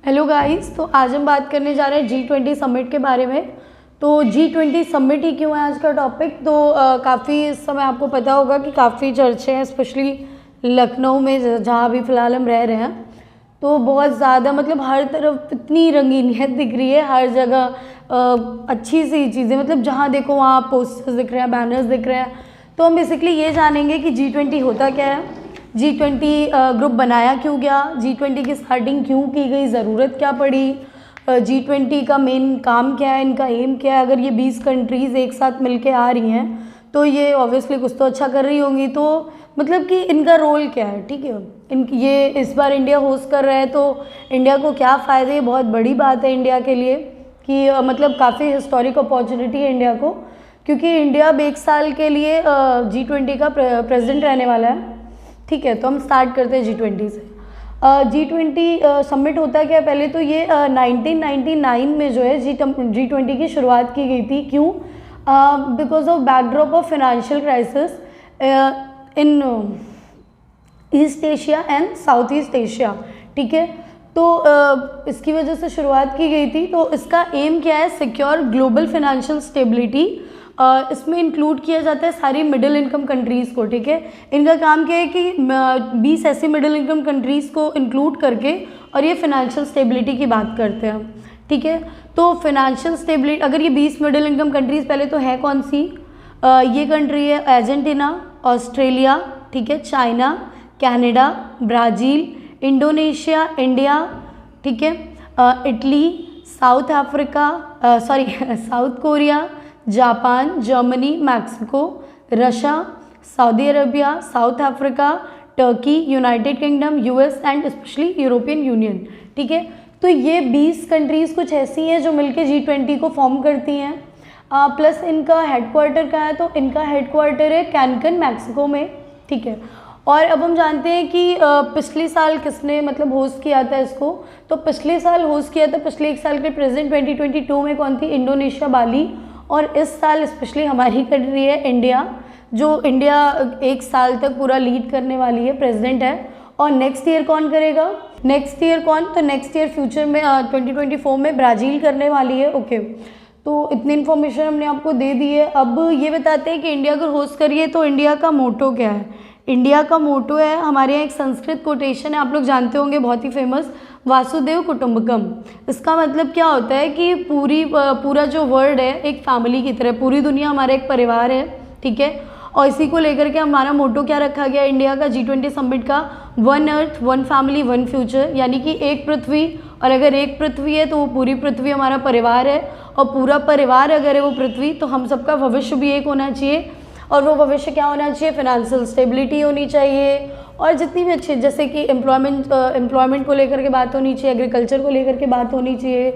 Hello guys, तो आज हम बात करने जा रहे हैं G20 समिट के बारे में। तो G20 समिट ही क्यों है आज का टॉपिक। तो काफ़ी इस समय आपको पता होगा कि काफ़ी चर्चे हैं, स्पेशली लखनऊ में जहाँ भी फ़िलहाल हम रह रहे हैं। तो बहुत ज़्यादा मतलब हर तरफ इतनी रंगीनियत दिख रही है, हर जगह अच्छी सी चीज़ें, मतलब जहाँ देखो वहाँ पोस्टर्स दिख रहे हैं, बैनर्स दिख रहे हैं। तो हम बेसिकली ये जानेंगे कि G20 होता क्या है, G20 ग्रुप बनाया क्यों गया, G20 की स्टार्टिंग क्यों की गई, ज़रूरत क्या पड़ी, G20 का मेन काम क्या है, इनका एम क्या है। अगर ये 20 कंट्रीज़ एक साथ मिलके आ रही हैं तो ये ऑब्वियसली कुछ तो अच्छा कर रही होंगी। तो मतलब कि इनका रोल क्या है, ठीक है। ये इस बार इंडिया होस्ट कर रहा है तो इंडिया को क्या फ़ायदे, बहुत बड़ी बात है इंडिया के लिए कि मतलब काफ़ी हिस्टोरिक अपॉर्चुनिटी है इंडिया को, क्योंकि इंडिया अब 1 साल के लिए G20 का प्रेसिडेंट रहने वाला है, ठीक है। तो हम स्टार्ट करते हैं G20 से। G20 समिट होता है क्या, पहले तो ये 1999 में जो है G20 की शुरुआत की गई थी। क्यों? Because of backdrop of financial crisis in east Asia and south east Asia, ठीक है। तो इसकी वजह से शुरुआत की गई थी। तो इसका एम क्या है, सिक्योर ग्लोबल फाइनेंशियल स्टेबिलिटी। इसमें इंक्लूड किया जाता है सारी मिडिल इनकम कंट्रीज़ को, ठीक है। इनका काम क्या है कि 20 ऐसी मिडिल इनकम कंट्रीज़ को इंक्लूड करके और ये फाइनेंशियल स्टेबिलिटी की बात करते हैं, ठीक है। तो फाइनेंशियल स्टेबिलिटी, अगर ये 20 मिडिल इनकम कंट्रीज़ पहले तो है कौन सी, ये कंट्री है अर्जेंटीना, ऑस्ट्रेलिया, ठीक है, China, Canada, Brazil, Indonesia, India, ठीक है, Italy, south Africa, south Korea, Japan, Germany, Mexico, Russia, Saudi Arabia, south Africa, Turkey, United kingdom, US and specially European union, ठीक है। तो ये 20 कंट्रीज़ कुछ ऐसी हैं जो मिलकर G20 को फॉर्म करती हैं। प्लस इनका हेडक्वार्टर कहाँ है, तो इनका हेडक्वार्टर है कैनकन, मैक्सिको में, ठीक है। और अब हम जानते हैं कि पिछले साल किसने मतलब होस्ट किया था इसको। तो पिछले साल होस्ट किया था, पिछले 1 साल के प्रेसिडेंट 2022 में कौन थी, इंडोनेशिया, बाली। और इस साल स्पेशली हमारी कंट्री है इंडिया, जो इंडिया 1 साल तक पूरा लीड करने वाली है, प्रेसिडेंट है। और नेक्स्ट ईयर कौन करेगा, नेक्स्ट ईयर कौन, तो नेक्स्ट ईयर फ्यूचर में 2024 में ब्राज़ील करने वाली है, ओके। तो इतनी इन्फॉर्मेशन हमने आपको दे दी है। अब ये बताते हैं कि इंडिया अगर होस्ट करिए तो इंडिया का मोटो क्या है। इंडिया का मोटो है, हमारे यहाँ एक संस्कृत कोटेशन है, आप लोग जानते होंगे, बहुत ही फेमस, वासुदेव कुटुंबकम। इसका मतलब क्या होता है कि पूरा जो वर्ल्ड है एक फैमिली की तरह, पूरी दुनिया हमारा एक परिवार है, ठीक है। और इसी को लेकर के हमारा मोटो क्या रखा गया इंडिया का G20 समिट का, 1 अर्थ 1 फैमिली 1 फ्यूचर, यानी कि एक पृथ्वी, और अगर एक पृथ्वी है तो वो पूरी पृथ्वी हमारा परिवार है, और पूरा परिवार अगर है वो पृथ्वी, तो हम सबका भविष्य भी एक होना चाहिए। और वो भविष्य क्या होना चाहिए, फाइनेंशियल स्टेबिलिटी होनी चाहिए, और जितनी भी अच्छी, जैसे कि एम्प्लॉयमेंट को लेकर के बात होनी चाहिए, एग्रीकल्चर को लेकर के बात होनी चाहिए,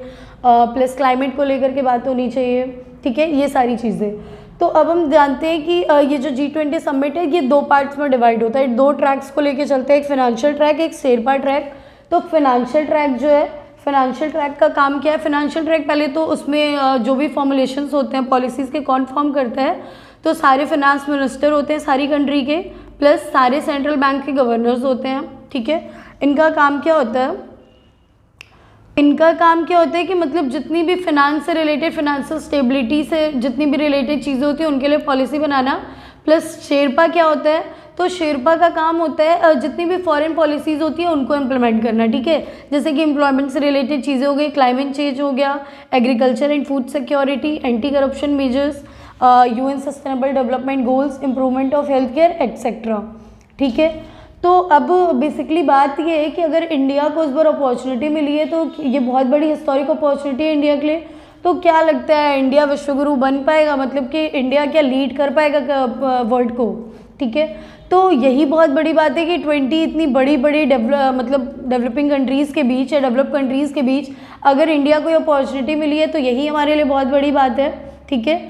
प्लस क्लाइमेट को लेकर के बात होनी चाहिए, ठीक है, ये सारी चीज़ें। तो अब हम जानते हैं कि ये जो G20 समिट है ये 2 पार्ट्स में डिवाइड होता है, 2 ट्रैक्स को लेके चलते हैं, एक फाइनेंशियल ट्रैक, एक शेरपा ट्रैक। तो फाइनेंशियल ट्रैक जो है, फाइनेंशियल ट्रैक का काम क्या है, फाइनेंशियल ट्रैक पहले तो उसमें जो भी फॉर्मुलेशंस होते हैं पॉलिसीज़ के, कौन फॉर्म करता है, तो सारे फाइनेंस मिनिस्टर होते हैं सारी कंट्री के, प्लस सारे सेंट्रल बैंक के गवर्नर्स होते हैं, ठीक है। इनका काम क्या होता है, इनका काम क्या होता है कि मतलब जितनी भी फाइनेंस से रिलेटेड, फाइनेंशियल स्टेबिलिटी से जितनी भी रिलेटेड चीज़ें होती हैं उनके लिए पॉलिसी बनाना। प्लस शेरपा क्या होता है, तो शेरपा का काम होता है जितनी भी फॉरेन पॉलिसीज़ होती हैं उनको इम्प्लीमेंट करना, ठीक है। जैसे कि एम्प्लॉयमेंट से रिलेटेड चीज़ें हो गई, क्लाइमेट चेंज हो गया, agriculture and food security, anti corruption measures, UN sustainable development goals, improvement of health care etcetera, ठीक है। तो अब बेसिकली बात ये है कि अगर इंडिया को इस बार अपॉर्चुनिटी मिली है तो ये बहुत बड़ी हिस्टोरिक अपॉर्चुनिटी है इंडिया के लिए। तो क्या लगता है, इंडिया विश्वगुरु बन पाएगा, मतलब कि इंडिया क्या लीड कर पाएगा वर्ल्ड को, ठीक है। तो यही बहुत बड़ी बात है कि 20 इतनी बड़ी डेवलपिंग कंट्रीज़ के बीच या डेवलप कंट्रीज़ के बीच अगर इंडिया को अपॉर्चुनिटी मिली है तो यही हमारे लिए बहुत बड़ी बात है, ठीक है।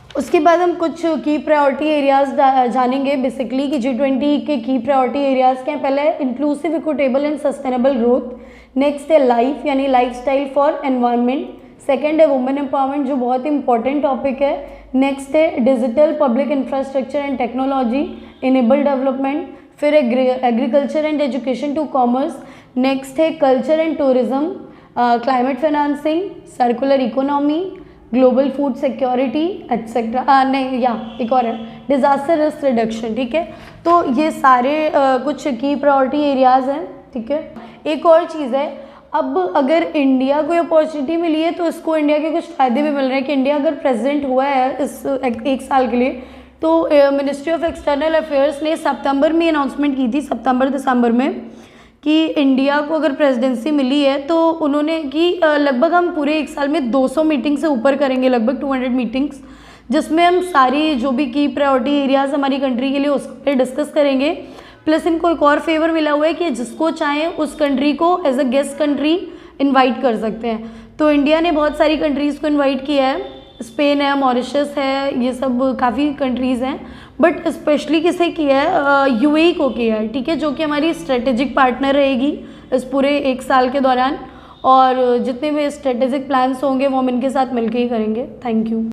उसके बाद हम कुछ की प्रायोरिटी एरियाज़ जानेंगे बेसिकली कि G20 के की प्रायोरिटी एरियाज़ क्या हैं। पहले है inclusive, equitable and sustainable growth. Next है लाइफ यानी लाइफस्टाइल फॉर एनवायरनमेंट। सेकंड है वुमेन एम्पावरमेंट जो बहुत इंपॉर्टेंट टॉपिक है। नेक्स्ट है digital public infrastructure and technology enable development. फिर agriculture and education to commerce. Next है culture and tourism, climate financing, circular economy, global food security etcetera, नहीं या एक और है डिज़ास्टर रिस्क रिडक्शन, ठीक है। तो ये सारे कुछ की प्रायोरिटी एरियाज़ हैं, ठीक है। एक और चीज़ है, अब अगर इंडिया को अपॉर्चुनिटी मिली है तो इसको इंडिया के कुछ फ़ायदे भी मिल रहे हैं कि इंडिया अगर प्रेसिडेंट हुआ है इस एक साल के लिए, तो मिनिस्ट्री ऑफ एक्सटर्नल अफेयर्स ने सितंबर में अनाउंसमेंट की थी, सितंबर दिसंबर में, कि इंडिया को अगर प्रेसिडेंसी मिली है तो उन्होंने कि लगभग हम पूरे एक साल में 200 मीटिंग से ऊपर करेंगे, लगभग 200 मीटिंग्स, जिसमें हम सारी जो भी की प्रायोरिटी एरियाज़ हमारी कंट्री के लिए उस पर डिस्कस करेंगे। प्लस इनको एक और फेवर मिला हुआ है कि जिसको चाहें उस कंट्री को as a guest country invite कर सकते हैं। तो इंडिया ने बहुत सारी कंट्रीज़ को इनवाइट किया है, स्पेन है, मॉरिशस है, ये सब काफ़ी कंट्रीज़ हैं, बट स्पेशली किसे किया है, यूएई को किया है, ठीक है, जो कि हमारी स्ट्रेटेजिक पार्टनर रहेगी इस पूरे एक साल के दौरान, और जितने भी स्ट्रेटेजिक प्लान्स होंगे वो हम इनके साथ मिलकर ही करेंगे। Thank you.